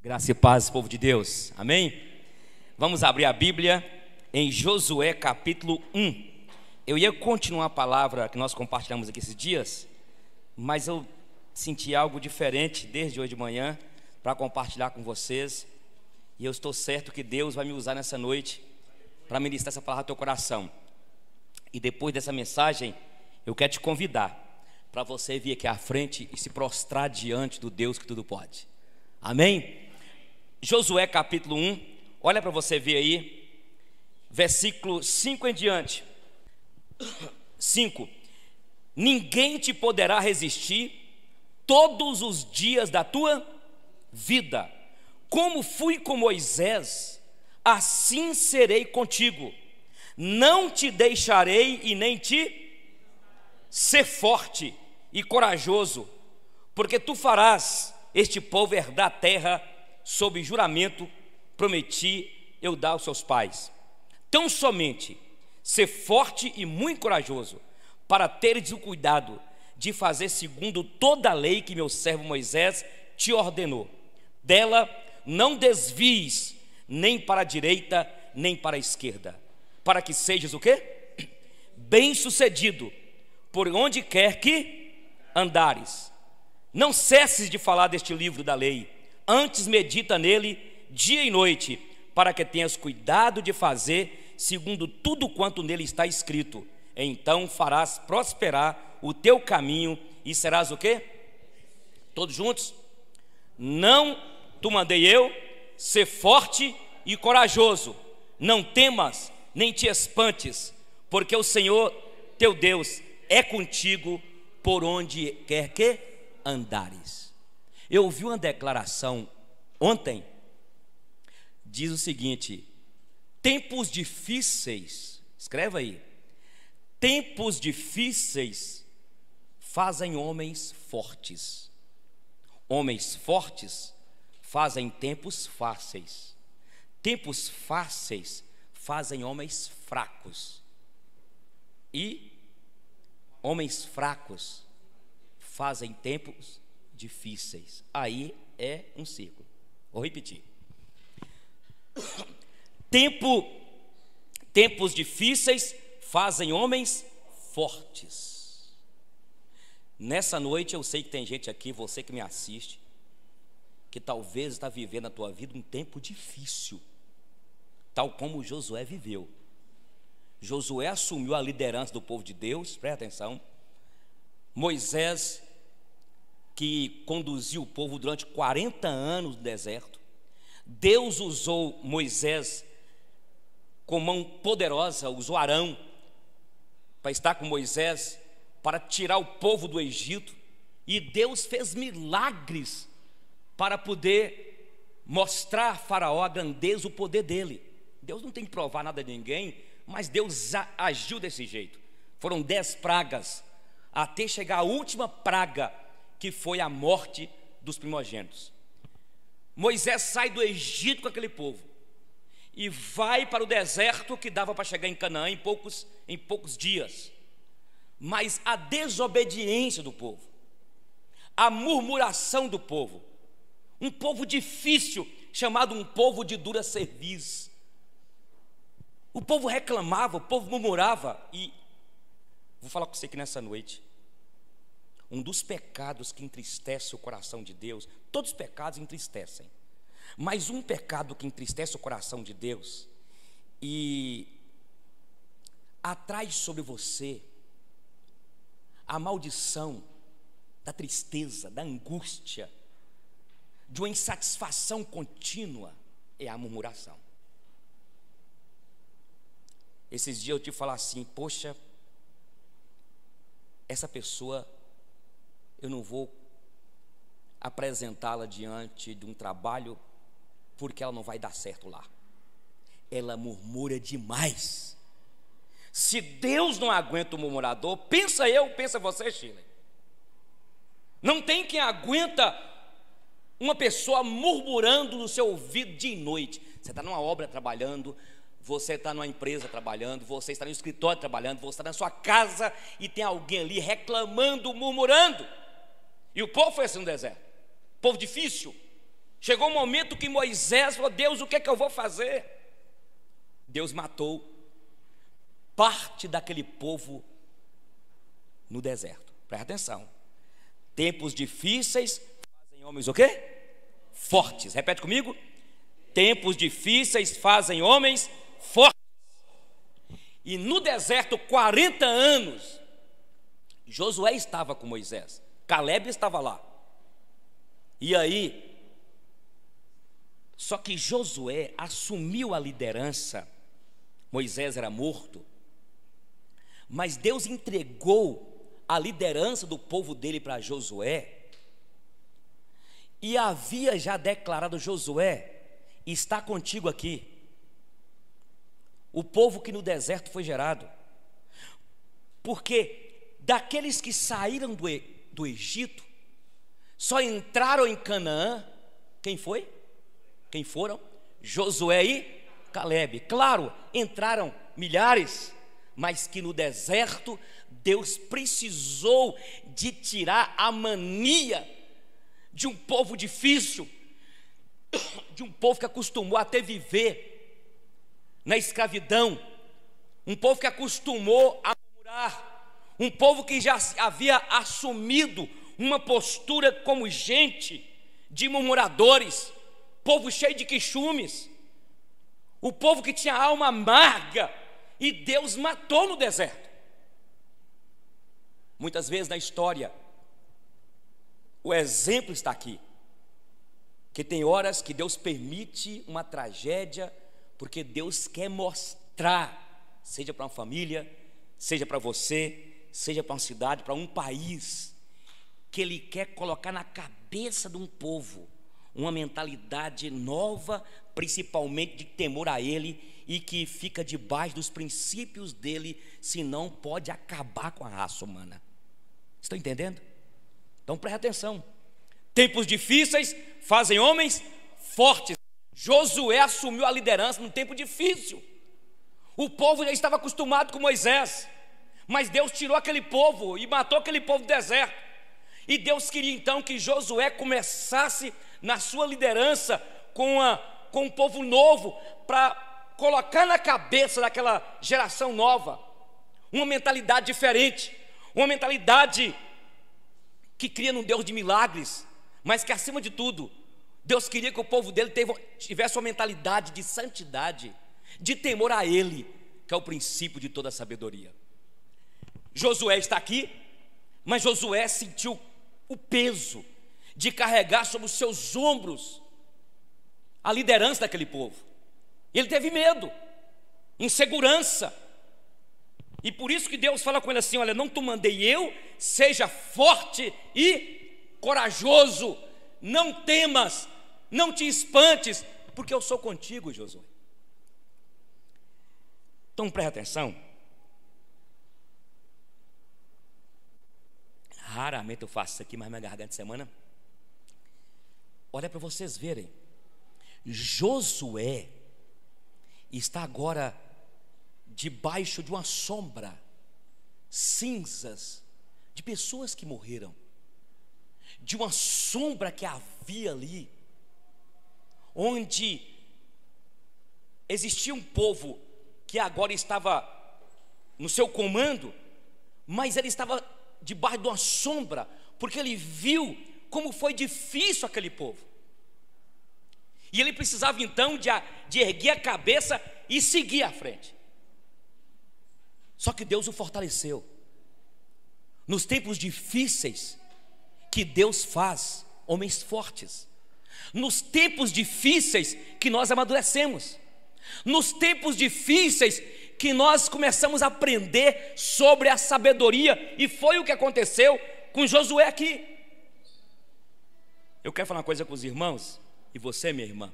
Graça e paz, povo de Deus, amém? Vamos abrir a Bíblia em Josué capítulo 1. Eu ia continuar a palavra que nós compartilhamos aqui esses dias, mas eu senti algo diferente desde hoje de manhã para compartilhar com vocês. E eu estou certo que Deus vai me usar nessa noite para ministrar essa palavra ao teu coração. E depois dessa mensagem, eu quero te convidar para você vir aqui à frente e se prostrar diante do Deus que tudo pode. Amém? Josué capítulo 1, olha para você ver aí, versículo 5 em diante. 5: Ninguém te poderá resistir todos os dias da tua vida. Como fui com Moisés, assim serei contigo. Não te deixarei e nem te ser forte e corajoso, porque tu farás este povo herdar a terra sob juramento prometi eu dar aos seus pais. Tão somente ser forte e muito corajoso, para teres o cuidado de fazer segundo toda a lei que meu servo Moisés te ordenou. Dela não desvies nem para a direita nem para a esquerda, para que sejas o quê? Bem-sucedido por onde quer que andares. Não cesses de falar deste livro da lei, antes medita nele dia e noite, para que tenhas cuidado de fazer segundo tudo quanto nele está escrito. Então farás prosperar o teu caminho e serás o quê? Todos juntos? Não te mandei eu ser forte e corajoso. Não temas nem te espantes, porque o Senhor teu Deus é contigo por onde quer que andares. Eu ouvi uma declaração ontem, diz o seguinte: tempos difíceis, escreva aí, tempos difíceis fazem homens fortes, homens fortes fazem tempos fáceis, tempos fáceis fazem homens fracos, e homens fracos fazem tempos difíceis. Aí é um ciclo. Vou repetir. Tempos difíceis fazem homens fortes. Nessa noite eu sei que tem gente aqui, você que me assiste, que talvez está vivendo na tua vida um tempo difícil, tal como Josué viveu. Josué assumiu a liderança do povo de Deus, presta atenção. Moisés, que conduziu o povo durante 40 anos no deserto. Deus usou Moisés com mão poderosa, usou Arão para estar com Moisés, para tirar o povo do Egito. E Deus fez milagres para poder mostrar a Faraó a grandeza, o poder dele. Deus não tem que provar nada a ninguém, mas Deus agiu desse jeito. Foram 10 pragas, até chegar a última praga, que foi a morte dos primogênitos. Moisés sai do Egito com aquele povo e vai para o deserto, que dava para chegar em Canaã em poucos dias. Mas a desobediência do povo, a murmuração do povo, um povo difícil, chamado um povo de dura cerviz. O povo reclamava, o povo murmurava. E vou falar com você aqui nessa noite, um dos pecados que entristece o coração de Deus, todos os pecados entristecem, mas um pecado que entristece o coração de Deus e atrai sobre você a maldição da tristeza, da angústia, de uma insatisfação contínua, é a murmuração. Esses dias eu te falar assim: poxa, essa pessoa, eu não vou apresentá-la diante de um trabalho, porque ela não vai dar certo lá. Ela murmura demais. Se Deus não aguenta o murmurador, pensa você, Sheila. Não tem quem aguenta uma pessoa murmurando no seu ouvido dia e noite. Você está numa obra trabalhando, você está numa empresa trabalhando, você está no escritório trabalhando, você está na sua casa e tem alguém ali reclamando, murmurando. E o povo foi assim no deserto, povo difícil. Chegou um momento que Moisés falou: Deus, o que é que eu vou fazer? Deus matou parte daquele povo no deserto. Presta atenção. Tempos difíceis fazem homens o quê? Fortes. Repete comigo. Tempos difíceis fazem homens fortes. E no deserto, 40 anos, Josué estava com Moisés, Caleb estava lá. E aí, só que Josué assumiu a liderança. Moisés era morto, mas Deus entregou a liderança do povo dele para Josué, e havia já declarado: Josué, está contigo aqui o povo que no deserto foi gerado, porque daqueles que saíram do Egito, só entraram em Canaã, quem foi? Quem foram? Josué e Caleb. Claro, entraram milhares, mas que no deserto Deus precisou de tirar a mania de um povo difícil, de um povo que acostumou até viver na escravidão, um povo que acostumou a murmurar, um povo que já havia assumido uma postura como gente de murmuradores, povo cheio de queixumes, o povo que tinha alma amarga, e Deus matou no deserto. Muitas vezes na história, o exemplo está aqui, que tem horas que Deus permite uma tragédia, porque Deus quer mostrar, seja para uma família, seja para você, seja para uma cidade, para um país, que Ele quer colocar na cabeça de um povo uma mentalidade nova, principalmente de temor a Ele, e que fica debaixo dos princípios dEle, senão pode acabar com a raça humana. Estão entendendo? Então preste atenção. Tempos difíceis fazem homens fortes. Josué assumiu a liderança num tempo difícil. O povo já estava acostumado com Moisés, mas Deus tirou aquele povo e matou aquele povo do deserto. E Deus queria então que Josué começasse na sua liderança com um povo novo, para colocar na cabeça daquela geração nova uma mentalidade diferente, uma mentalidade que cria num Deus de milagres, mas que acima de tudo, Deus queria que o povo dele tivesse uma mentalidade de santidade, de temor a Ele, que é o princípio de toda a sabedoria. Josué está aqui, mas Josué sentiu o peso de carregar sobre os seus ombros a liderança daquele povo. Ele teve medo, insegurança, e por isso que Deus fala com ele assim: olha, não te mandei eu, seja forte e corajoso, não temas, não te espantes, porque eu sou contigo, Josué. Então preste atenção. Raramente eu faço isso aqui, mas minha garganta de semana. Olha para vocês verem, Josué está agora debaixo de uma sombra, cinzas de pessoas que morreram, de uma sombra que havia ali, onde existia um povo que agora estava no seu comando, mas ele estava debaixo de uma sombra, porque ele viu como foi difícil aquele povo, e ele precisava então de erguer a cabeça e seguir à frente. Só que Deus o fortaleceu. Nos tempos difíceis que Deus faz homens fortes, nos tempos difíceis que nós amadurecemos, nos tempos difíceis que nós começamos a aprender sobre a sabedoria, e foi o que aconteceu com Josué aqui. Eu quero falar uma coisa com os irmãos, e você, minha irmã,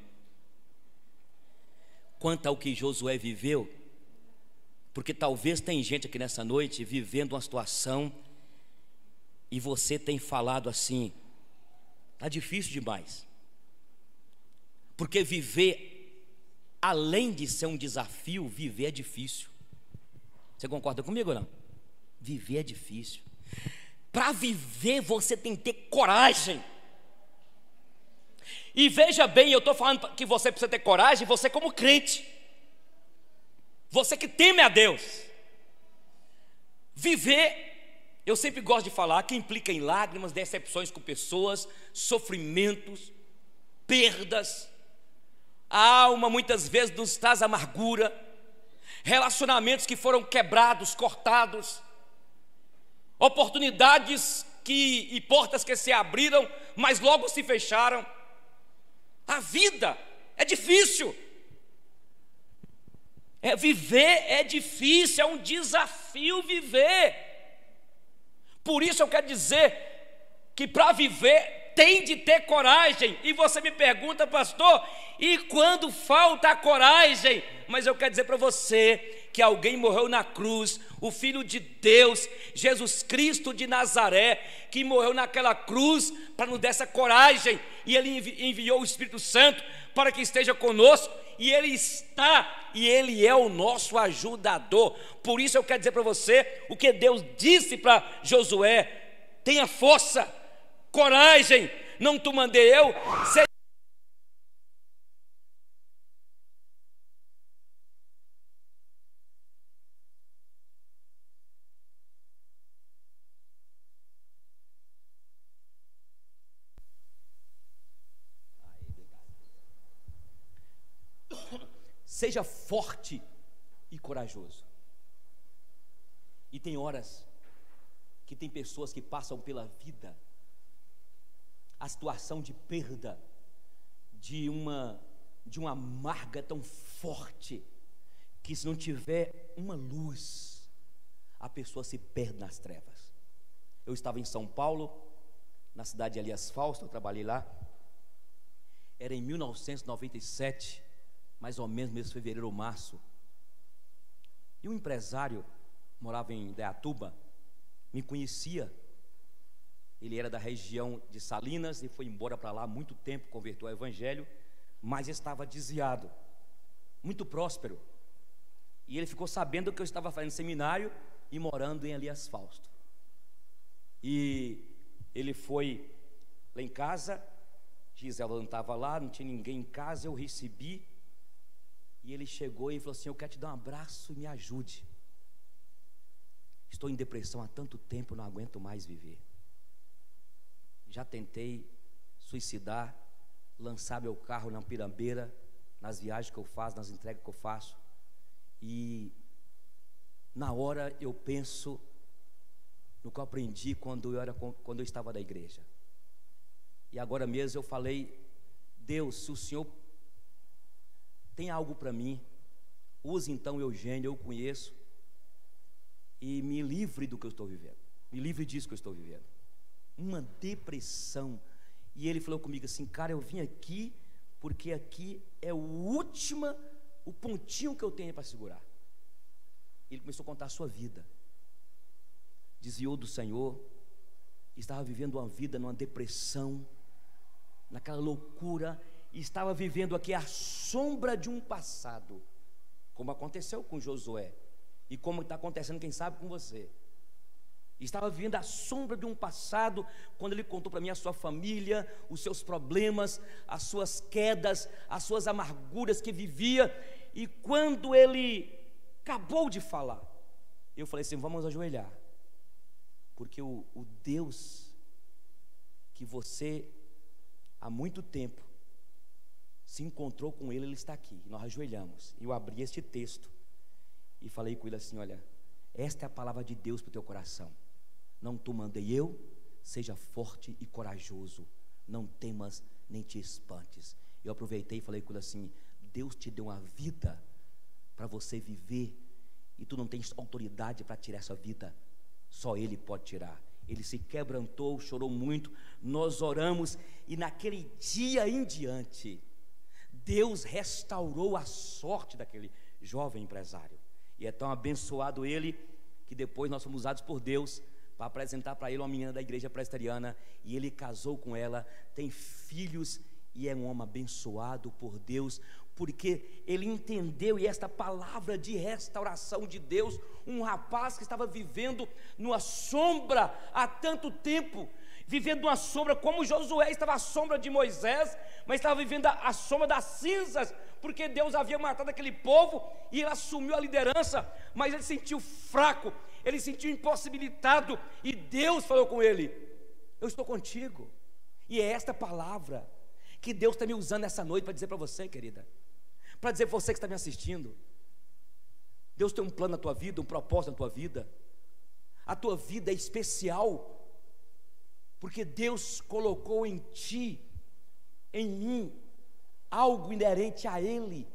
quanto ao que Josué viveu, porque talvez tem gente aqui nessa noite vivendo uma situação, e você tem falado assim: está difícil demais, porque viver, além de ser um desafio, viver é difícil. Você concorda comigo ou não? Viver é difícil. Para viver você tem que ter coragem. E veja bem, eu estou falando que você precisa ter coragem, você como crente, você que teme a Deus. Viver, eu sempre gosto de falar, que implica em lágrimas, decepções com pessoas, sofrimentos, perdas. A alma muitas vezes nos traz amargura, relacionamentos que foram quebrados, cortados, oportunidades e portas que se abriram, mas logo se fecharam. A vida é difícil. Viver é difícil, é um desafio viver. Por isso eu quero dizer que para viver tem de ter coragem. E você me pergunta, pastor, e quando falta a coragem? Mas eu quero dizer para você que alguém morreu na cruz, o Filho de Deus, Jesus Cristo de Nazaré, que morreu naquela cruz para nos dar essa coragem, e Ele enviou o Espírito Santo para que esteja conosco, e Ele está, e Ele é o nosso ajudador. Por isso eu quero dizer para você o que Deus disse para Josué: tenha força, coragem, não te mandei eu, seja forte e corajoso. E tem horas que tem pessoas que passam pela vida a situação de perda, de uma amarga tão forte, que se não tiver uma luz, a pessoa se perde nas trevas. Eu estava em São Paulo, na cidade de Elias Fausto, eu trabalhei lá, era em 1997, mais ou menos mês de fevereiro ou março, e um empresário, morava em Indaiatuba, me conhecia. Ele era da região de Salinas e foi embora para lá há muito tempo, converteu ao evangelho, mas estava desviado, muito próspero. E ele ficou sabendo que eu estava fazendo seminário e morando em Elias Fausto. E ele foi lá em casa, Gisela não estava lá, não tinha ninguém em casa, eu recebi. E ele chegou e falou assim: eu quero te dar um abraço e me ajude. Estou em depressão há tanto tempo, não aguento mais viver. Já tentei suicidar, lançar meu carro na Pirambeira, nas viagens que eu faço, nas entregas que eu faço. E na hora eu penso no que eu aprendi quando eu estava na igreja. E agora mesmo eu falei: Deus, se o Senhor tem algo para mim, use então Eugênio, eu conheço, e me livre do que eu estou vivendo, me livre disso que eu estou vivendo. Uma depressão. E ele falou comigo assim: cara, eu vim aqui porque aqui é o pontinho que eu tenho para segurar. Ele começou a contar a sua vida, desviou do Senhor, estava vivendo uma vida numa depressão, naquela loucura, e estava vivendo aqui a sombra de um passado, como aconteceu com Josué, e como está acontecendo, quem sabe, com você. Estava vivendo a sombra de um passado, quando ele contou para mim a sua família, os seus problemas, as suas quedas, as suas amarguras que vivia. E quando ele acabou de falar, eu falei assim: vamos ajoelhar, porque o Deus que você há muito tempo se encontrou com ele está aqui. E nós ajoelhamos, e eu abri este texto e falei com ele assim: olha, esta é a palavra de Deus para o teu coração. Não te mandei eu, seja forte e corajoso, não temas nem te espantes. Eu aproveitei e falei com ele assim: Deus te deu uma vida para você viver, e tu não tens autoridade para tirar essa vida, só Ele pode tirar. Ele se quebrantou, chorou muito, nós oramos, e naquele dia em diante, Deus restaurou a sorte daquele jovem empresário. E é tão abençoado ele, que depois nós fomos usados por Deus para apresentar para ele uma menina da igreja presbiteriana, e ele casou com ela, tem filhos, e é um homem abençoado por Deus, porque ele entendeu, e esta palavra de restauração de Deus, um rapaz que estava vivendo numa sombra há tanto tempo, vivendo uma sombra, como Josué estava à sombra de Moisés, mas estava vivendo a sombra das cinzas, porque Deus havia matado aquele povo, e ele assumiu a liderança, mas ele se sentiu fraco, ele se sentiu impossibilitado, e Deus falou com ele: eu estou contigo. E é esta palavra que Deus está me usando nessa noite para dizer para você, querida, para dizer para você que está me assistindo. Deus tem um plano na tua vida, um propósito na tua vida. A tua vida é especial, porque Deus colocou em ti, em mim, algo inerente a Ele.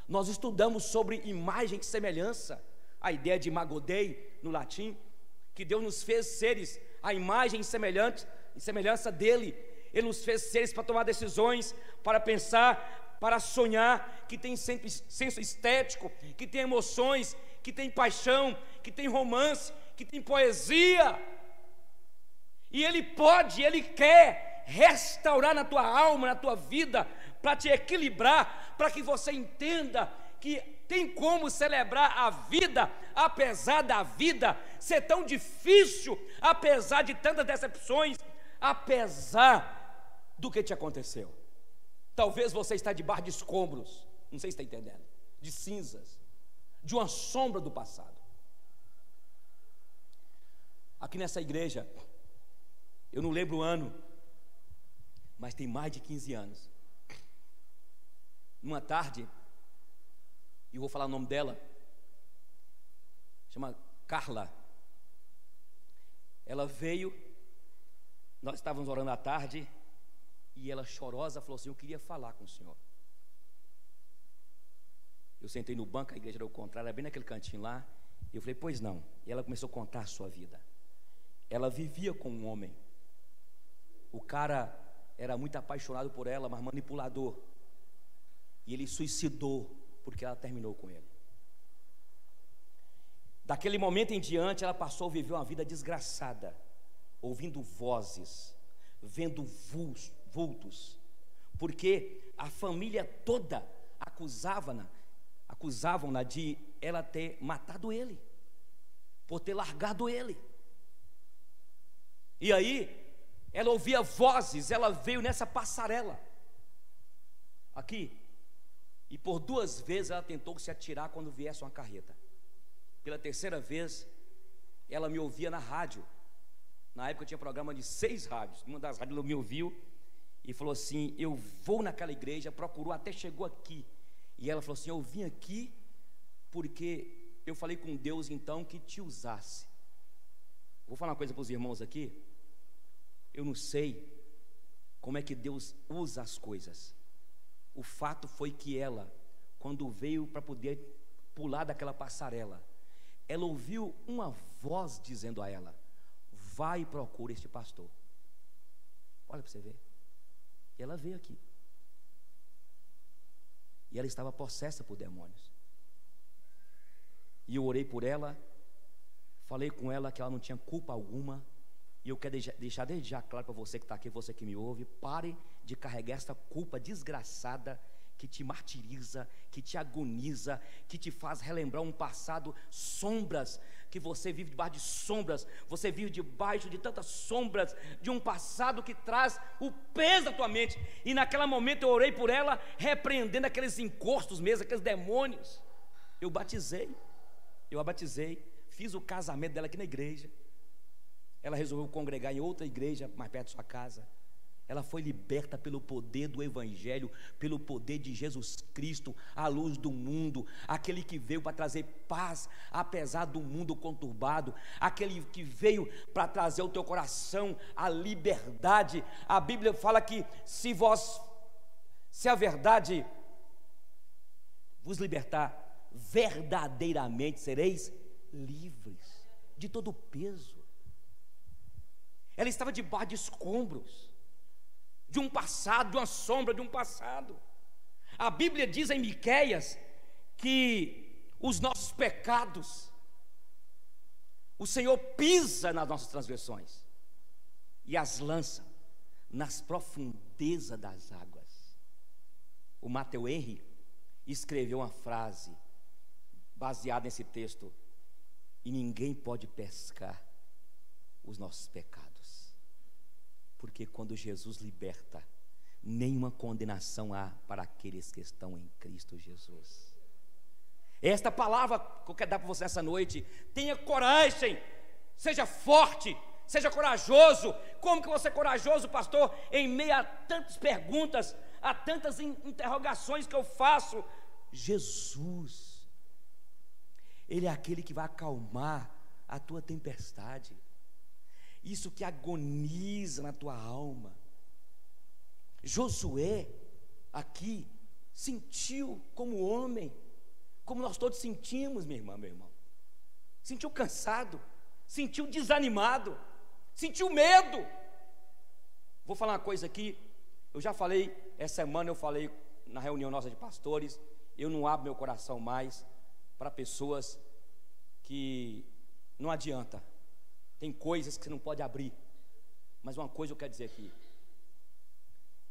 Nós estudamos sobre imagem e semelhança, a ideia de imago Dei no latim, que Deus nos fez seres à imagem e semelhança dEle. Ele nos fez seres para tomar decisões, para pensar, para sonhar, que tem senso estético, que tem emoções, que tem paixão, que tem romance, que tem poesia. E Ele pode, Ele quer restaurar na tua alma, na tua vida, para te equilibrar, para que você entenda que tem como celebrar a vida, apesar da vida ser tão difícil, apesar de tantas decepções, apesar do que te aconteceu. Talvez você está debaixo de escombros, não sei se está entendendo, de cinzas, de uma sombra do passado. Aqui nessa igreja, eu não lembro o ano, mas tem mais de 15 anos, numa tarde, e eu vou falar o nome dela, chama Carla. Ela veio, nós estávamos orando à tarde, e ela chorosa falou assim: eu queria falar com o senhor. Eu sentei no banco, a igreja era o contrário, era bem naquele cantinho lá, e eu falei: pois não. E ela começou a contar a sua vida. Ela vivia com um homem, o cara era muito apaixonado por ela, mas manipulador, e ele suicidou porque ela terminou com ele. Daquele momento em diante, ela passou a viver uma vida desgraçada, ouvindo vozes, vendo vultos, porque a família toda acusavam-na de ela ter matado ele, por ter largado ele. E aí, ela ouvia vozes, ela veio nessa passarela, aqui, e por 2 vezes ela tentou se atirar quando viesse uma carreta. Pela 3ª vez, ela me ouvia na rádio. Na época eu tinha programa de 6 rádios. Uma das rádios ela me ouviu e falou assim: eu vou naquela igreja, procurou, até chegou aqui. E ela falou assim: eu vim aqui porque eu falei com Deus então que te usasse. Vou falar uma coisa para os irmãos aqui. Eu não sei como é que Deus usa as coisas. O fato foi que ela, quando veio para poder pular daquela passarela, ela ouviu uma voz dizendo a ela: vai e procura este pastor. Olha para você ver. E ela veio aqui. E ela estava possessa por demônios. E eu orei por ela, falei com ela que ela não tinha culpa alguma. E eu quero deixar desde já claro para você que está aqui, você que me ouve: pare de carregar essa culpa desgraçada que te martiriza, que te agoniza, que te faz relembrar um passado, sombras, que você vive debaixo de sombras, você vive debaixo de tantas sombras, de um passado que traz o peso da tua mente. E naquele momento eu orei por ela, repreendendo aqueles encostos mesmo, aqueles demônios. Eu a batizei, fiz o casamento dela aqui na igreja. Ela resolveu congregar em outra igreja mais perto da sua casa. Ela foi liberta pelo poder do Evangelho, pelo poder de Jesus Cristo, a luz do mundo, aquele que veio para trazer paz, apesar do mundo conturbado, aquele que veio para trazer ao teu coração a liberdade. A Bíblia fala que se a verdade vos libertar, verdadeiramente sereis livres de todo o peso. Ela estava debaixo de escombros, de um passado, de uma sombra de um passado. A Bíblia diz em Miqueias que os nossos pecados, o Senhor pisa nas nossas transgressões e as lança nas profundezas das águas. O Matthew Henry escreveu uma frase baseada nesse texto: e ninguém pode pescar os nossos pecados. Porque quando Jesus liberta, nenhuma condenação há para aqueles que estão em Cristo Jesus. Esta palavra que eu quero dar para você essa noite: tenha coragem, seja forte, seja corajoso. Como que você é corajoso, pastor? Em meio a tantas perguntas, a tantas interrogações que eu faço. Jesus, Ele é aquele que vai acalmar a tua tempestade, isso que agoniza na tua alma. Josué aqui sentiu como homem, como nós todos sentimos, minha irmã, meu irmão. Sentiu cansado, sentiu desanimado, sentiu medo. Vou falar uma coisa aqui, eu já falei, essa semana eu falei na reunião nossa de pastores, eu não abro meu coração mais para pessoas que não adianta, tem coisas que você não pode abrir. Mas uma coisa eu quero dizer aqui: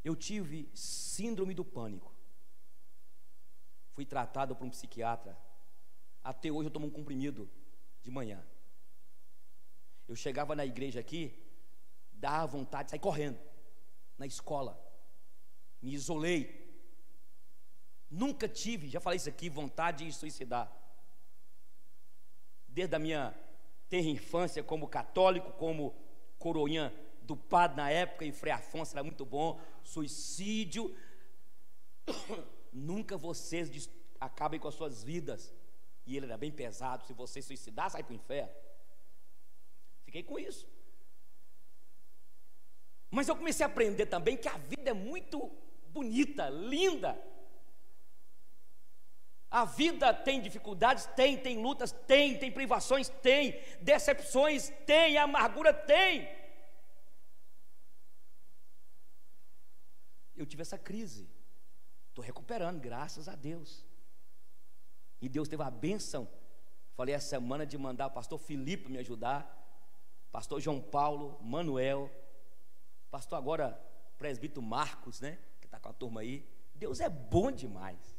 eu tive síndrome do pânico, fui tratado por um psiquiatra, até hoje eu tomo um comprimido de manhã. Eu chegava na igreja aqui, dava vontade de sair correndo. Na escola, me isolei, nunca tive, já falei isso aqui, vontade de suicidar. Desde a minha tenra infância, como católico, como coroinha do padre na época, e Frei Afonso era muito bom, suicídio. Nunca vocês acabem com as suas vidas. E ele era bem pesado: se você suicidar, sai para o inferno. Fiquei com isso. Mas eu comecei a aprender também que a vida é muito bonita, linda. A vida tem dificuldades? Tem lutas? Tem privações? Tem decepções? Tem amargura? Tem. Eu tive essa crise, estou recuperando, graças a Deus. E Deus teve a bênção, falei essa semana, de mandar o pastor Filipe me ajudar, pastor João Paulo, Manuel, pastor agora presbítero Marcos, né, que está com a turma aí. Deus é bom demais.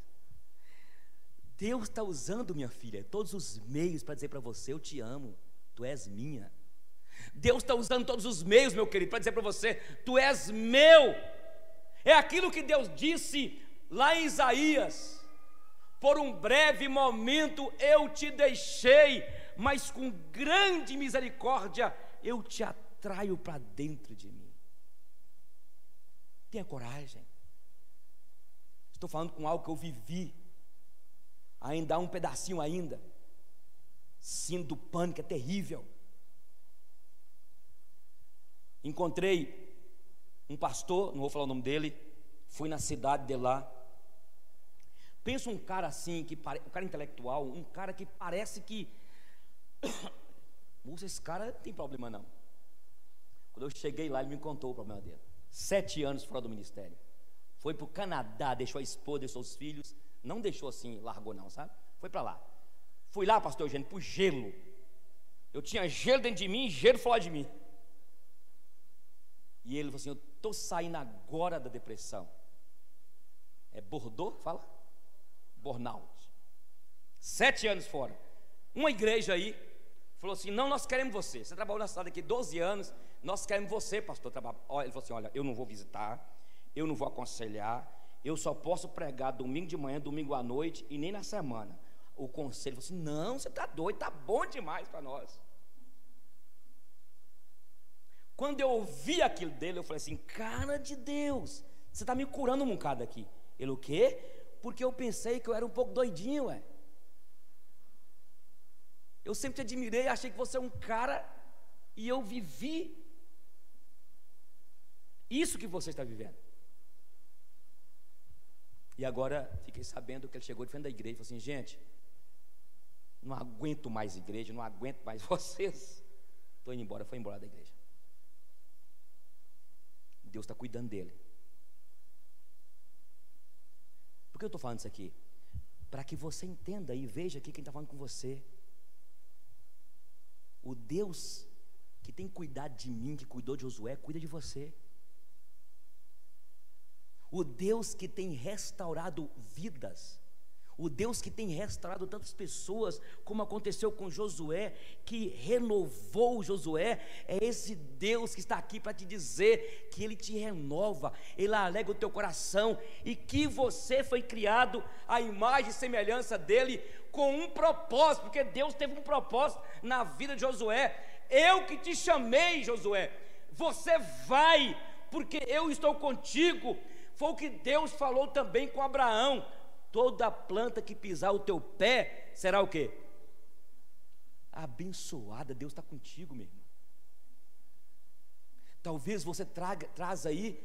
Deus está usando, minha filha, todos os meios para dizer para você: eu te amo, tu és minha. Deus está usando todos os meios, meu querido, para dizer para você: tu és meu. É aquilo que Deus disse lá em Isaías: por um breve momento eu te deixei, mas com grande misericórdia eu te atraio para dentro de mim. Tenha coragem. Estou falando com algo que eu vivi. Ainda há um pedacinho ainda. Síndrome do pânico é terrível. Encontrei um pastor, não vou falar o nome dele, fui na cidade de lá. Pensa um cara assim, um cara intelectual, um cara que parece que esse cara não tem problema não. Quando eu cheguei lá, ele me contou o problema dele. 7 anos fora do ministério. Foi para o Canadá, deixou a esposa, deixou os filhos. Não deixou assim, largou não, sabe? Foi para lá. Fui lá, pastor Eugênio, para o gelo. Eu tinha gelo dentro de mim e gelo fora de mim. E ele falou assim: eu estou saindo agora da depressão. É Bordeaux? Fala? Burnout. 7 anos fora. Uma igreja aí falou assim: não, nós queremos você. Você trabalhou na cidade aqui 12 anos, nós queremos você, pastor. Ele falou assim: olha, eu não vou visitar, eu não vou aconselhar, eu só posso pregar domingo de manhã, domingo à noite e nem na semana. O conselho falou assim: não, você está doido, está bom demais para nós. Quando eu ouvi aquilo dele, eu falei assim: cara de Deus, você está me curando um bocado aqui. Ele: o quê? Porque eu pensei que eu era um pouco doidinho, ué. Eu sempre te admirei, achei que você é um cara, e eu vivi isso que você está vivendo. E agora fiquei sabendo que ele chegou de frente da igreja e falou assim: gente, não aguento mais igreja, não aguento mais vocês, estou indo embora. Foi embora da igreja. Deus está cuidando dele. Por que eu estou falando isso aqui? Para que você entenda e veja aqui quem está falando com você. O Deus que tem cuidado de mim, que cuidou de Josué, cuida de você. O Deus que tem restaurado vidas, O Deus que tem restaurado tantas pessoas, como aconteceu com Josué, que renovou Josué, é esse Deus que está aqui para te dizer que Ele te renova, Ele alegra o teu coração, e que você foi criado à imagem e semelhança dEle, com um propósito, porque Deus teve um propósito na vida de Josué. Eu que te chamei, Josué, você vai, porque eu estou contigo. Foi o que Deus falou também com Abraão: toda planta que pisar o teu pé será o quê? Abençoada. Deus está contigo, meu irmão. Talvez você traz aí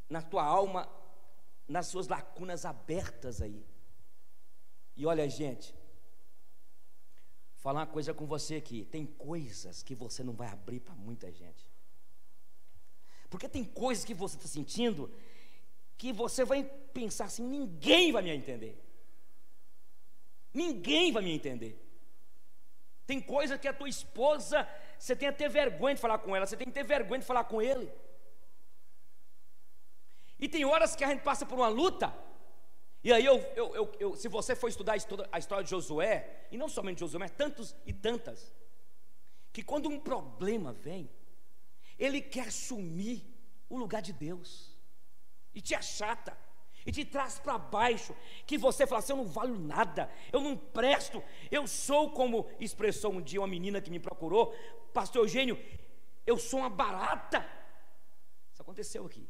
na tua alma, nas suas lacunas abertas aí. E olha, gente, falar uma coisa com você aqui: tem coisas que você não vai abrir para muita gente, porque tem coisas que você está sentindo que você vai pensar assim: ninguém vai me entender, ninguém vai me entender. Tem coisa que a tua esposa, você tem até vergonha de falar com ela, você tem que ter vergonha de falar com ele. E tem horas que a gente passa por uma luta, e aí se você for estudar a história de Josué, e não somente de Josué, mas tantos e tantas, que quando um problema vem, ele quer assumir o lugar de Deus, e te achata, e te traz para baixo, que você fala assim: eu não valho nada, eu não presto, eu sou, como expressou um dia uma menina que me procurou: pastor Eugênio, eu sou uma barata. Isso aconteceu aqui.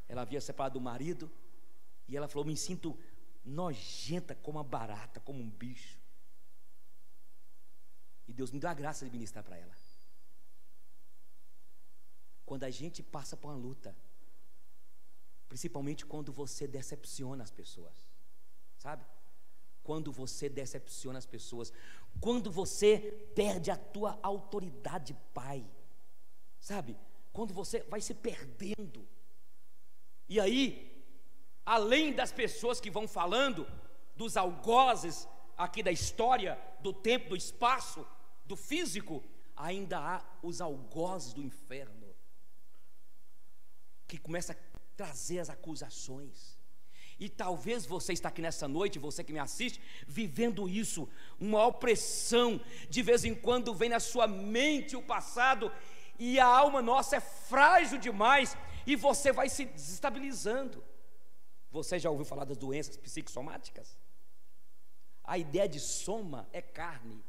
Ela havia separado do marido, e ela falou: me sinto nojenta como uma barata, como um bicho. E Deus me deu a graça de ministrar para ela. Quando a gente passa por uma luta, principalmente quando você decepciona as pessoas, sabe? Quando você decepciona as pessoas, quando você perde a tua autoridade, pai, sabe? Quando você vai se perdendo, e aí, além das pessoas que vão falando, dos algozes aqui da história, do tempo, do espaço, do físico, ainda há os algozes do inferno, que começa a trazer as acusações. E talvez você está aqui nessa noite, você que me assiste, vivendo isso, uma opressão. De vez em quando vem na sua mente o passado, e a alma nossa é frágil demais, e você vai se desestabilizando. Você já ouviu falar das doenças psicossomáticas? A ideia de soma é carne,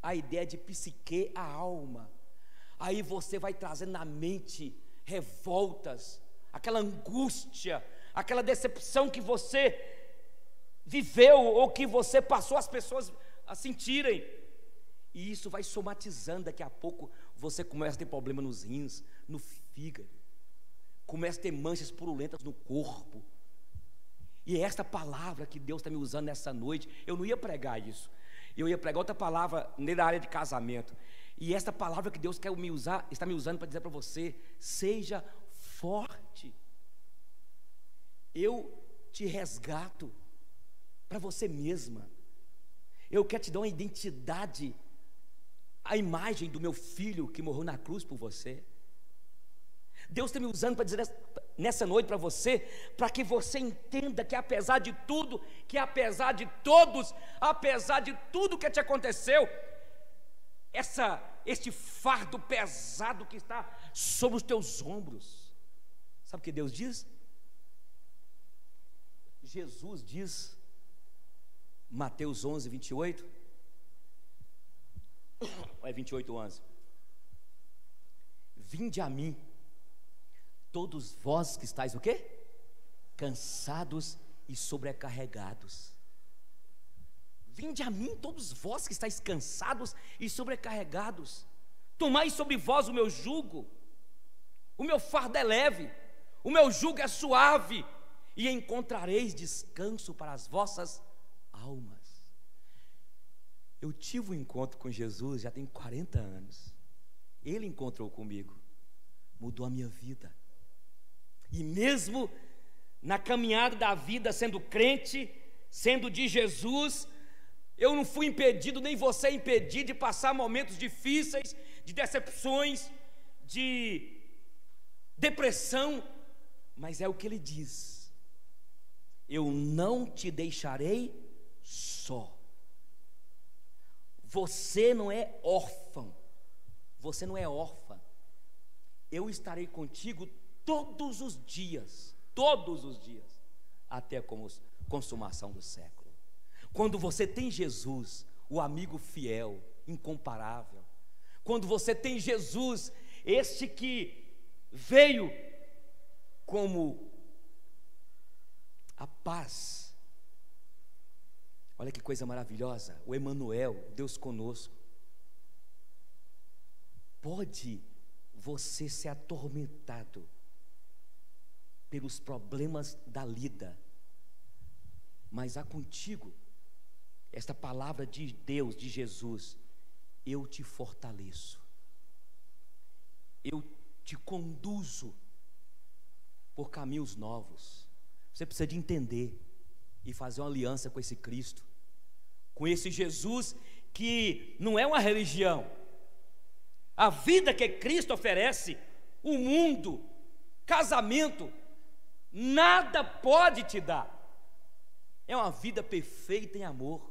a ideia de psique, a alma. Aí você vai trazendo na mente revoltas, aquela angústia, aquela decepção que você viveu, ou que você passou as pessoas a sentirem, e isso vai somatizando. Daqui a pouco você começa a ter problema nos rins, no fígado, começa a ter manchas purulentas no corpo. E é esta palavra que Deus está me usando nessa noite. Eu não ia pregar isso, eu ia pregar outra palavra na área de casamento. E esta palavra que Deus quer me usar, está me usando para dizer para você: seja forte. Eu te resgato para você mesma. Eu quero te dar uma identidade, a imagem do meu filho que morreu na cruz por você. Deus está me usando para dizer nessa noite para você, para que você entenda que apesar de tudo, que apesar de todos, apesar de tudo que te aconteceu, este fardo pesado que está sobre os teus ombros, sabe o que Deus diz? Jesus diz, Mateus 11, 28, ou é 28, 11: vinde a mim, todos vós que estáis o quê? Cansados e sobrecarregados. Vinde a mim, todos vós que estáis cansados e sobrecarregados, tomai sobre vós o meu jugo, o meu fardo é leve, o meu jugo é suave, e encontrareis descanso para as vossas almas. Eu tive um encontro com Jesus já tem 40 anos. Ele encontrou comigo, mudou a minha vida. E mesmo na caminhada da vida, sendo crente, sendo de Jesus, eu não fui impedido, nem você é impedido de passar momentos difíceis, de decepções, de depressão. Mas é o que ele diz: eu não te deixarei só. Você não é órfão, você não é órfã. Eu estarei contigo todos os dias, até a consumação do século. Quando você tem Jesus, o amigo fiel, incomparável, quando você tem Jesus, este que veio como a paz, olha que coisa maravilhosa, o Emanuel, Deus conosco. Pode você ser atormentado pelos problemas da lida, mas há contigo esta palavra de Deus, de Jesus: eu te fortaleço, eu te conduzo por caminhos novos. Você precisa de entender e fazer uma aliança com esse Cristo, com esse Jesus que não é uma religião. A vida que Cristo oferece, o mundo, casamento, nada pode te dar. É uma vida perfeita em amor,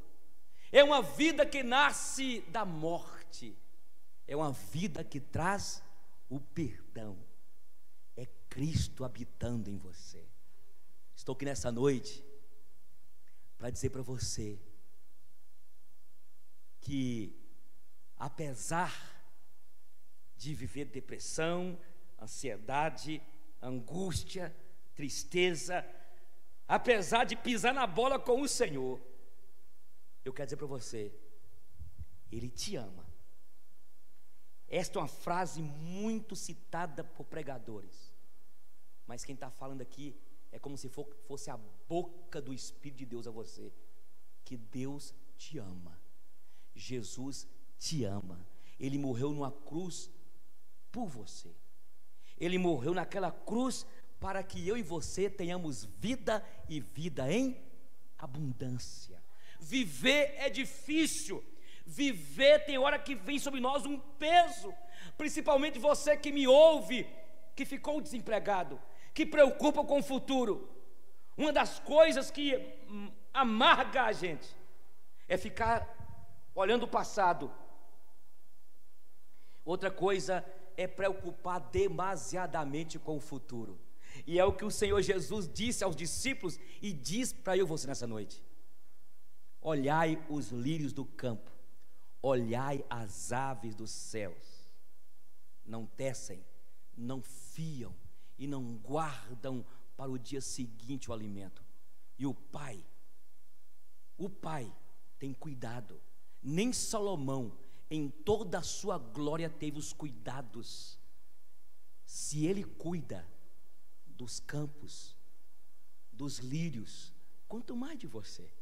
é uma vida que nasce da morte, é uma vida que traz o perdão. É Cristo habitando em você. Estou aqui nessa noite para dizer para você que, apesar de viver depressão, ansiedade, angústia, tristeza, apesar de pisar na bola com o Senhor, eu quero dizer para você, Ele te ama. Esta é uma frase muito citada por pregadores, mas quem está falando aqui é como se fosse a boca do Espírito de Deus a você, que Deus te ama, Jesus te ama. Ele morreu numa cruz por você, Ele morreu naquela cruz para que eu e você tenhamos vida e vida em abundância. Viver é difícil, viver tem hora que vem sobre nós um peso, principalmente você que me ouve, que ficou desempregado, que preocupa com o futuro. Uma das coisas que amarga a gente é ficar olhando o passado. Outra coisa é preocupar demasiadamente com o futuro. E é o que o Senhor Jesus disse aos discípulos e diz para eu e você nessa noite: olhai os lírios do campo, olhai as aves dos céus, não tecem, não fiam e não guardam para o dia seguinte o alimento, e o Pai tem cuidado. Nem Salomão em toda a sua glória teve os cuidados. Se Ele cuida dos campos, dos lírios, quanto mais de você.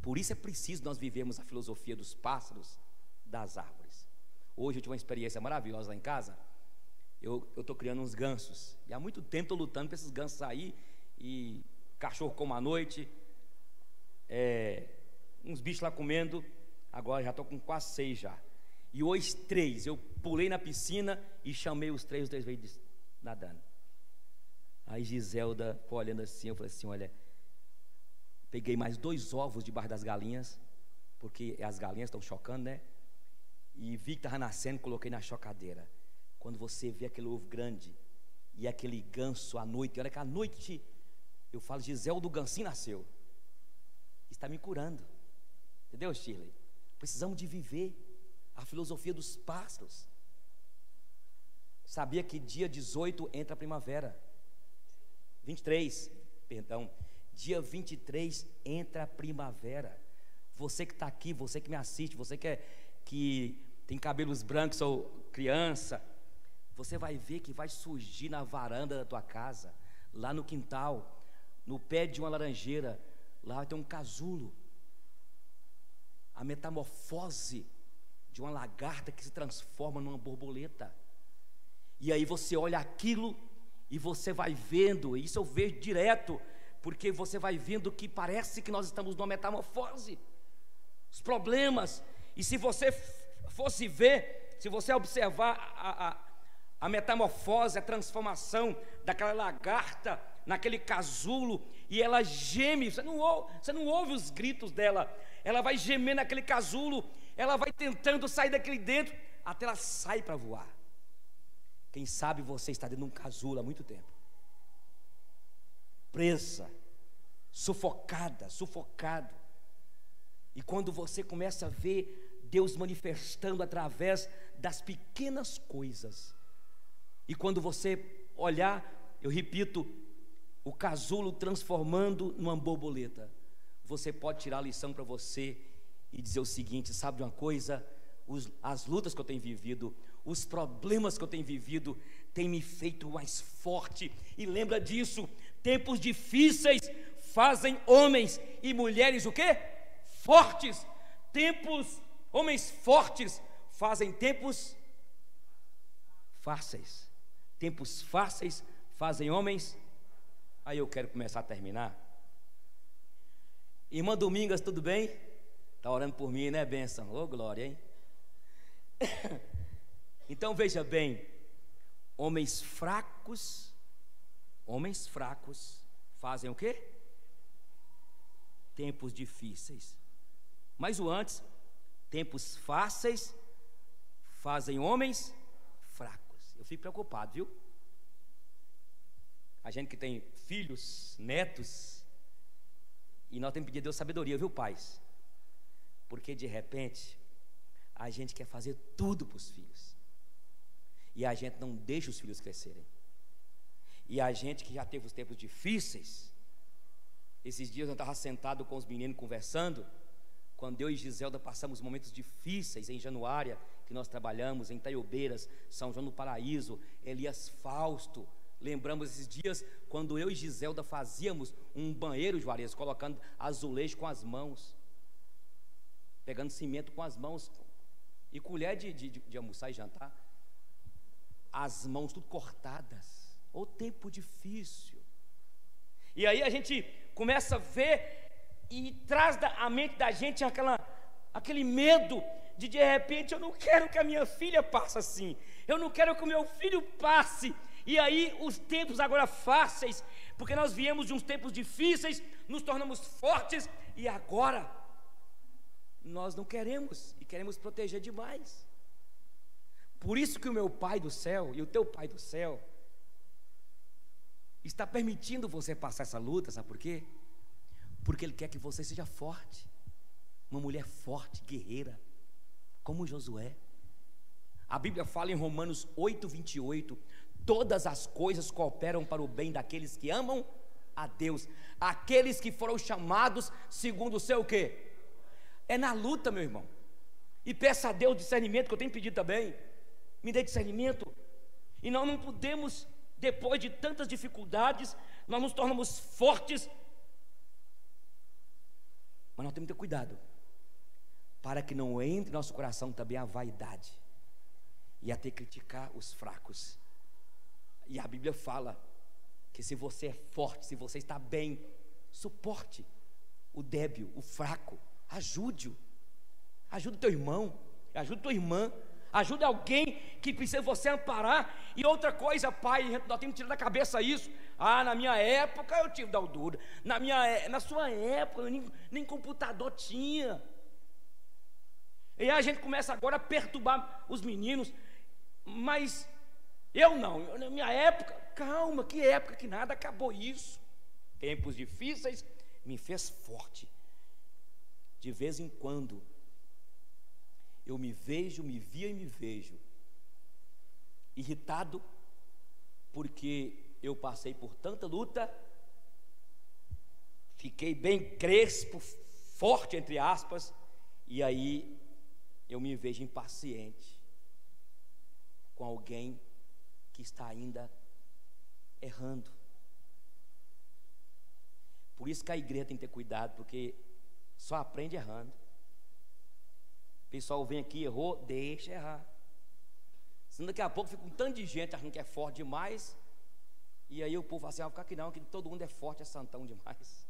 Por isso é preciso nós vivermos a filosofia dos pássaros, das árvores. Hoje eu tive uma experiência maravilhosa lá em casa. Eu estou criando uns gansos, e há muito tempo estou lutando para esses gansos sair, e cachorro como à noite, uns bichos lá comendo. Agora já estou com quase 6 já. E hoje 3, eu pulei na piscina e chamei os 3 veio nadando. Aí Giselda foi olhando assim, eu falei assim: olha, peguei mais 2 ovos debaixo das galinhas, porque as galinhas estão chocando, né? E vi que estava nascendo, coloquei na chocadeira. Quando você vê aquele ovo grande e aquele ganso à noite, olha que à noite eu falo: Gisel do gansinho nasceu. Está me curando. Entendeu, Shirley? Precisamos de viver a filosofia dos pássaros. Sabia que dia 18 entra a primavera? 23, perdão. Dia 23 entra a primavera. Você que está aqui, você que me assiste, você que tem cabelos brancos ou criança, você vai ver que vai surgir na varanda da tua casa, lá no quintal, no pé de uma laranjeira, lá vai ter um casulo. A metamorfose de uma lagarta que se transforma numa borboleta. E aí você olha aquilo e você vai vendo, isso eu vejo direto, porque você vai vendo que parece que nós estamos numa metamorfose, os problemas. E se você fosse ver, se você observar a metamorfose, a transformação daquela lagarta naquele casulo e ela geme, você não ouve os gritos dela, ela vai gemer naquele casulo, ela vai tentando sair daquele dentro, até ela sai para voar. Quem sabe você está dentro de um casulo há muito tempo, presa, sufocada, sufocado, e quando você começa a ver Deus manifestando através das pequenas coisas, e quando você olhar, eu repito, o casulo transformando numa borboleta, você pode tirar a lição para você e dizer o seguinte: sabe de uma coisa? As lutas que eu tenho vivido, os problemas que eu tenho vivido, têm me feito mais forte. E lembra disso, tempos difíceis fazem homens e mulheres o quê? Fortes. Homens fortes fazem tempos fáceis. Tempos fáceis fazem homens. Aí eu quero começar a terminar. Irmã Domingas, tudo bem? Está orando por mim, né, bênção? Ô, glória, hein? Então veja bem, homens fracos fazem o quê? Tempos difíceis. Mas o antes, tempos fáceis fazem homens fracos. Eu fico preocupado, viu? A gente que tem filhos, netos, e nós temos que pedir a Deus sabedoria, viu, pais? Porque de repente a gente quer fazer tudo para os filhos, e a gente não deixa os filhos crescerem. E a gente que já teve os tempos difíceis, esses dias eu estava sentado com os meninos conversando, quando eu e Giselda passamos momentos difíceis em Januária, que nós trabalhamos em Itaiobeiras, São João do Paraíso, Elias Fausto. Lembramos esses dias quando eu e Giselda fazíamos um banheiro, Juarez, colocando azulejo com as mãos, pegando cimento com as mãos, e colher de almoçar e jantar, as mãos tudo cortadas. O tempo difícil. E aí a gente começa a ver, e traz a mente da gente aquele medo de repente, eu não quero que a minha filha passe assim, eu não quero que o meu filho passe. E aí os tempos agora fáceis, porque nós viemos de uns tempos difíceis, nos tornamos fortes, e agora nós não queremos, e queremos proteger demais. Por isso que o meu Pai do céu e o teu Pai do céu está permitindo você passar essa luta, sabe por quê? Porque Ele quer que você seja forte, uma mulher forte, guerreira, como Josué. A Bíblia fala em Romanos 8:28, todas as coisas cooperam para o bem daqueles que amam a Deus, aqueles que foram chamados segundo o seu o quê? É na luta, meu irmão. E peça a Deus discernimento, que eu tenho pedido também. Me dê discernimento. E nós não podemos, depois de tantas dificuldades, nós nos tornamos fortes, mas nós temos que ter cuidado, para que não entre em nosso coração também a vaidade, e até criticar os fracos. E a Bíblia fala que se você é forte, se você está bem, suporte o débil, o fraco, ajude-o, ajude o teu irmão, ajude a tua irmã, ajude alguém que precisa você amparar. E outra coisa, pai, nós temos que tirar da cabeça isso. Na minha época eu tive daldura, na sua época nem computador tinha. E aí a gente começa agora a perturbar os meninos, mas eu não, na minha época, calma, que época que nada, acabou isso. Tempos difíceis me fez forte. De vez em quando eu me vejo irritado, porque eu passei por tanta luta, fiquei bem crespo, forte entre aspas, e aí eu me vejo impaciente com alguém que está ainda errando. Por isso que a igreja tem que ter cuidado, porque só aprende errando. O pessoal vem aqui, errou, deixa errar. Senão daqui a pouco fica um tanto de gente achando que é forte demais, e aí o povo fala assim: vou ficar aqui não, que todo mundo é forte, é santão demais.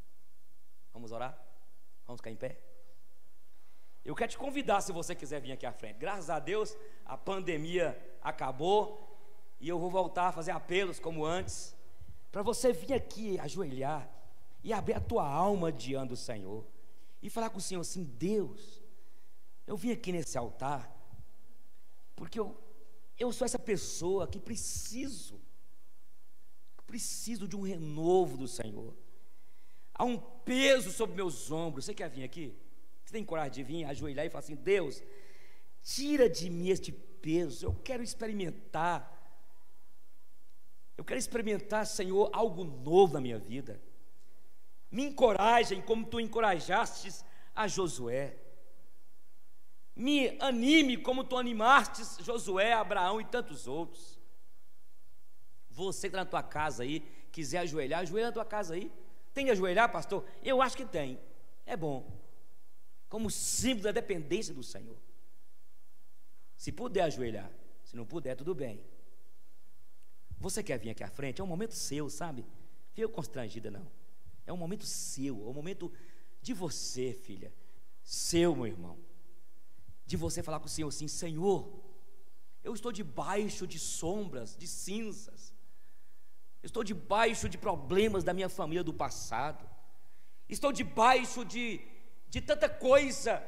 Vamos orar? Vamos ficar em pé? Eu quero te convidar, se você quiser vir aqui à frente. Graças a Deus a pandemia acabou, e eu vou voltar a fazer apelos como antes, para você vir aqui ajoelhar e abrir a tua alma diante do Senhor e falar com o Senhor assim: Deus, eu vim aqui nesse altar porque eu sou essa pessoa que preciso de um renovo do Senhor. Há um peso sobre meus ombros. Você quer vir aqui? Você tem coragem de vir, ajoelhar e falar assim: Deus, tira de mim este peso. Eu quero experimentar, Senhor, algo novo na minha vida. Me encorajem como tu encorajastes a Josué. Me anime como tu animastes Josué, Abraão e tantos outros. Você que está na tua casa aí, quiser ajoelhar, ajoelha na tua casa aí. Tem de ajoelhar, pastor? Eu acho que tem. É bom. Como símbolo da dependência do Senhor. Se puder ajoelhar, se não puder, tudo bem. Você quer vir aqui à frente? É um momento seu, sabe? Fica constrangida, não. É um momento seu, é um momento de você, filha. Seu, meu irmão. De você falar com o Senhor assim: Senhor, eu estou debaixo de sombras, de cinzas. Estou debaixo de problemas da minha família do passado. Estou debaixo de tanta coisa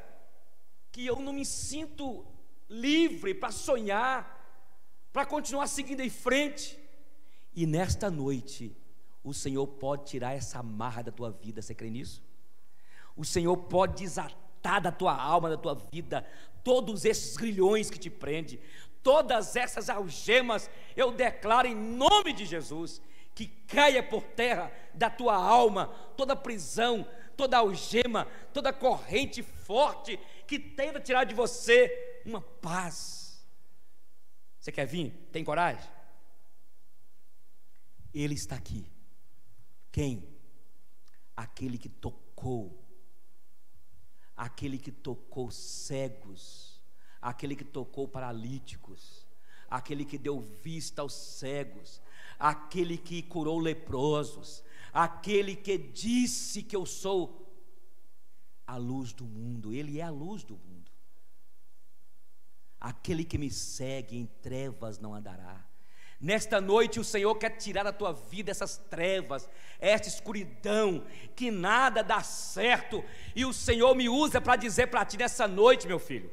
que eu não me sinto livre para sonhar, para continuar seguindo em frente. E nesta noite, o Senhor pode tirar essa amarra da tua vida. Você crê nisso? O Senhor pode desatar da tua alma, da tua vida, todos esses grilhões que te prendem, todas essas algemas. Eu declaro em nome de Jesus que caia por terra da tua alma toda prisão, toda algema, toda corrente forte que tenta tirar de você uma paz. Você quer vir? Tem coragem? Ele está aqui. Quem? Aquele que tocou cegos, aquele que tocou paralíticos, aquele que deu vista aos cegos, aquele que curou leprosos, aquele que disse que eu sou a luz do mundo. Ele é a luz do mundo. Aquele que me segue em trevas não andará. Nesta noite o Senhor quer tirar da tua vida essas trevas, essa escuridão, que nada dá certo. E o Senhor me usa para dizer para ti nessa noite, meu filho,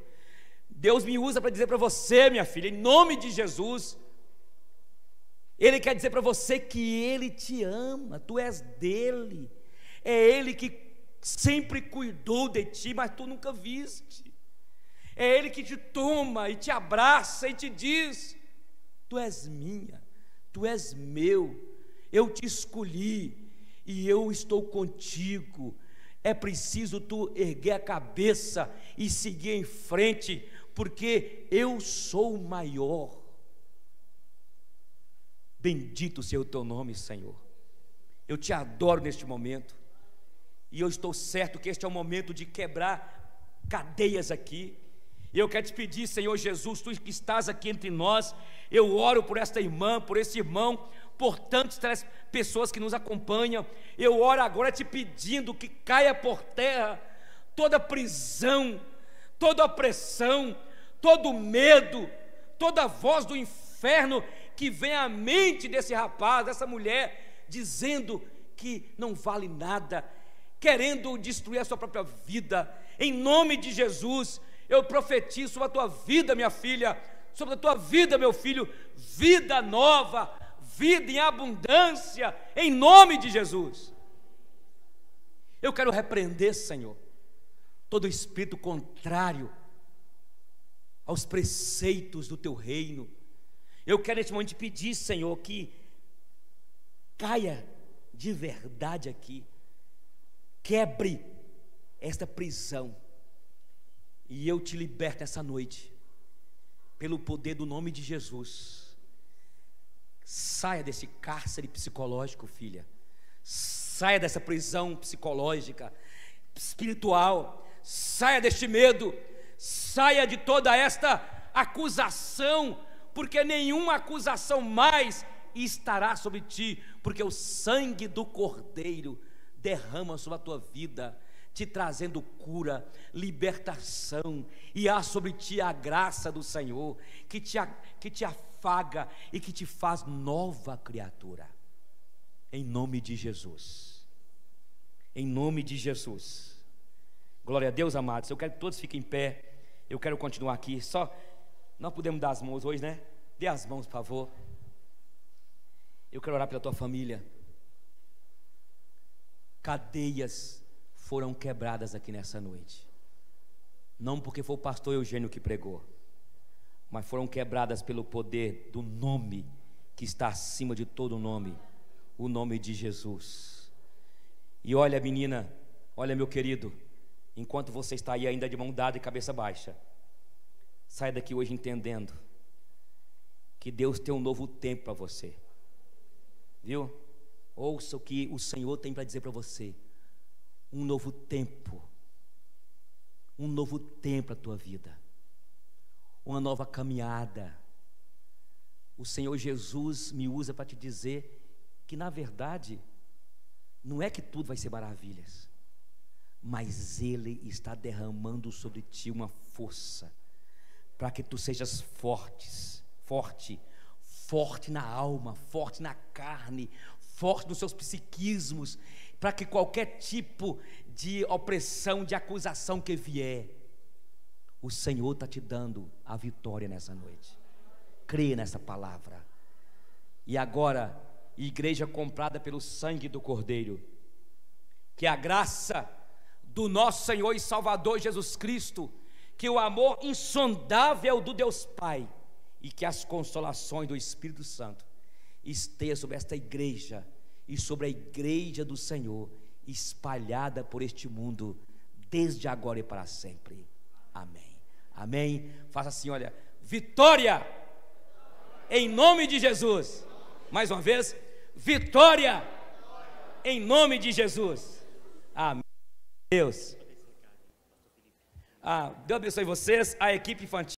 Deus me usa para dizer para você, minha filha, em nome de Jesus, Ele quer dizer para você que Ele te ama, tu és dele. É Ele que sempre cuidou de ti, mas tu nunca viste. É Ele que te toma e te abraça e te diz: tu és minha, tu és meu, eu te escolhi e eu estou contigo. É preciso tu erguer a cabeça e seguir em frente, porque eu sou o maior. Bendito seja o teu nome, Senhor. Eu te adoro neste momento, e eu estou certo que este é o momento de quebrar cadeias aqui. E eu quero te pedir, Senhor Jesus, tu que estás aqui entre nós, eu oro por esta irmã, por esse irmão, por tantas pessoas que nos acompanham. Eu oro agora te pedindo que caia por terra toda prisão, toda opressão, todo medo, toda voz do inferno que vem à mente desse rapaz, dessa mulher, dizendo que não vale nada, querendo destruir a sua própria vida. Em nome de Jesus, eu profetizo sobre a tua vida, minha filha, sobre a tua vida, meu filho, vida nova, vida em abundância, em nome de Jesus. Eu quero repreender, Senhor, todo espírito contrário aos preceitos do teu reino. Eu quero neste momento te pedir, Senhor, que caia de verdade aqui, quebre esta prisão, e eu te liberto essa noite, pelo poder do nome de Jesus. Saia desse cárcere psicológico, filha. Saia dessa prisão psicológica, espiritual. Saia deste medo. Saia de toda esta acusação, porque nenhuma acusação mais estará sobre ti, porque o sangue do Cordeiro derrama sobre a tua vida, te trazendo cura, libertação, e há sobre ti a graça do Senhor, que te afaga e que te faz nova criatura. Em nome de Jesus. Em nome de Jesus. Glória a Deus, amados. Eu quero que todos fiquem em pé. Eu quero continuar aqui. Só, não podemos dar as mãos hoje, né? Dê as mãos, por favor. Eu quero orar pela tua família. Cadeias foram quebradas aqui nessa noite. Não porque foi o pastor Eugênio que pregou, mas foram quebradas pelo poder do nome que está acima de todo nome, o nome de Jesus. E olha, menina, olha, meu querido, enquanto você está aí ainda de mão dada e cabeça baixa, sai daqui hoje entendendo que Deus tem um novo tempo para você, viu? Ouça o que o Senhor tem para dizer para você. Um novo tempo para a tua vida, uma nova caminhada. O Senhor Jesus me usa para te dizer que na verdade não é que tudo vai ser maravilhas, mas Ele está derramando sobre ti uma força, para que tu sejas forte na alma, forte na carne, forte nos seus psiquismos, para que qualquer tipo de opressão, de acusação que vier, o Senhor está te dando a vitória nessa noite. Creia nessa palavra. E agora, igreja comprada pelo sangue do Cordeiro, que a graça do nosso Senhor e Salvador Jesus Cristo, que o amor insondável do Deus Pai e que as consolações do Espírito Santo esteja sobre esta igreja e sobre a igreja do Senhor, espalhada por este mundo, desde agora e para sempre. Amém. Amém. Faça assim, olha, vitória em nome de Jesus. Mais uma vez, vitória em nome de Jesus. Amém. Deus. Deus abençoe vocês, a equipe infantil.